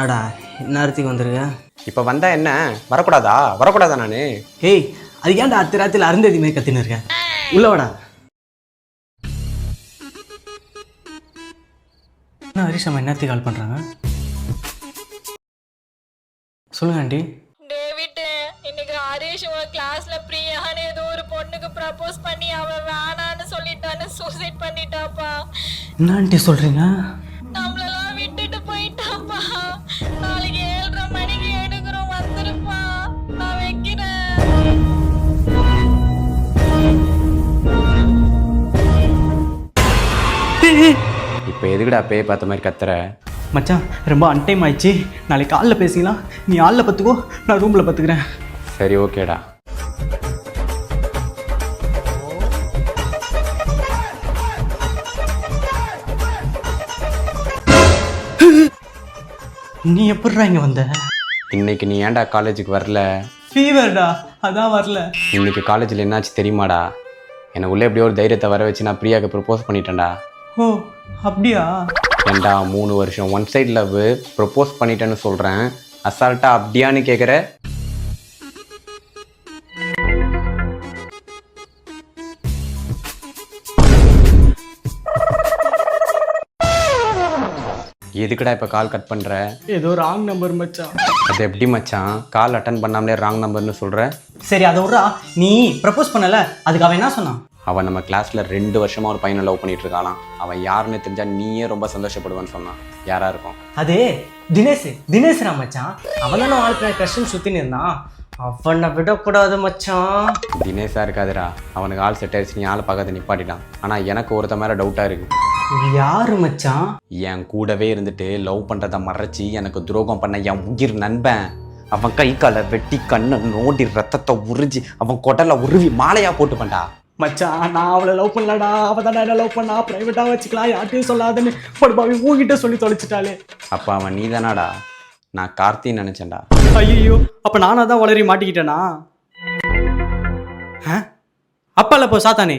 என்னடா இந்நேரத்துக்கு வந்துருக்க? இப்போ வந்தா என்ன வரக்கூடாதா? வரக்கூடாதா நான்? ஏய், அது ஏன்டா அத்து ராத்திரில அருந்ததி மாதிரி கத்தின்னு இருக்கேன்? உள்ள வாடா. என்ன ஹரிஷ் அம்மா என்னத்துக்கு கால் பண்ணுறாங்க? சொல்லுங்க ஆண்டி. டேவிட், இன்னைக்கு ஹரிஷ் உன் கிளாஸ்ல பிரியான்னு ஏதோ ஒரு பொண்ணுக்கு ப்ரப்போஸ் பண்ணி அவன் வேணான்னு சொல்லிட்டான்னு சூசைட் பண்ணிட்டாப்பா. என்ன ஆண்டி சொல்கிறீங்க? நம்மளெல்லாம் விட்டுட்டு போயிட்டாப்பா. நாளைக்கு 7:30 மணிக்கு எடுக்கிறோம், வந்துருப்பா. நான் வைக்கிறேன். இப்போ எதுக்குடா பேய் பார்த்த மாதிரி கத்துற? மச்சான், ரொம்ப அன்டைம் ஆயிடுச்சு. நாளைக்கு காலைல பேசிக்கலாம். நீ ஆளில் பார்த்துக்கோ, நான் ரூமில் பார்த்துக்கிறேன். சரி ஓகேடா. நீ எப்படிடா இங்கே வந்த? இன்னைக்கு நீ ஏன்டா காலேஜுக்கு வரல? ஃபீவர்டா, அதான் வரல. இன்னைக்கு காலேஜில் என்னாச்சு தெரியுமாடா? என்னை உள்ளே எப்படியோ ஒரு தைரியத்தை வர வச்சு நான் பிரியாவுக்கு ப்ரப்போஸ் பண்ணிட்டேன்டா. ஓ அப்படியா? ஏன்டா 3 வருஷம் ஒன் சைட் லவ் ப்ரப்போஸ் பண்ணிட்டேன்னு சொல்கிறேன், அசால்ட்டா அப்படியான்னு கேட்குற? எதுக்குடா இப்போ கால் கட் பண்ணுற? ஏதோ ராங் நம்பர் மச்சான். அது எப்படி மச்சான் கால் அட்டன் பண்ணாமலே ராங் நம்பர்னு சொல்கிற? சரி, அதை விட்றா. நீ ப்ரப்போஸ் பண்ணல, அதுக்கு அவன் என்ன சொன்னான்? அவன் நம்ம கிளாஸில் 2 வருஷமாக ஒரு பையனை லவ் பண்ணிட்டு இருக்கானாம். அவன் யாருன்னு தெரிஞ்சா நீயே ரொம்ப சந்தோஷப்படுவேன்னு சொன்னான். யாரா இருக்கும்? அது தினேஷ்ரா மச்சான். அவன் தானே வாழ்க்கை கஷ்டம் சுற்றின்னு இருந்தான். அவனை விடக்கூடாது மச்சான். தினேஷாக இருக்காதுடா, அவனுக்கு ஆள் செட் ஆயிடுச்சு. நீ ஆளை பார்க்காத நிப்பாட்டிட்டான். ஆனால் எனக்கு ஒருத்த மேலே டவுட்டாக இருக்குது. யாரு மச்சான்? என் கூடவே இருந்துட்டு லவ் பண்ணுறதை மறைச்சி எனக்கு துரோகம் பண்ண என் உயிர் நண்பன். அவன் கை காலை வெட்டி கண்ணை நோண்டி ரத்தத்தை உறிஞ்சி அவன் கொடலை உருவி மாலையாக போட்டு பண்ணா. மச்சான், நான் அவளை லவ் பண்ணலடா. அவள் தானே என்ன லவ் பண்ணா. ப்ரைவேட்டாக வச்சுக்கலாம், யார்ட்டையும் சொல்லாதுன்னு படுபாவி உங்ககிட்ட சொல்லி தொலைச்சிட்டாளே. அப்போ அவன் நீ தானாடா? நான் கார்த்தின்னு நினச்சேன்டா. ஐயோ, அப்போ நானாக தான் வளரி மாட்டிக்கிட்டேனா? அப்பா இல்லை இப்போ சாத்தானே.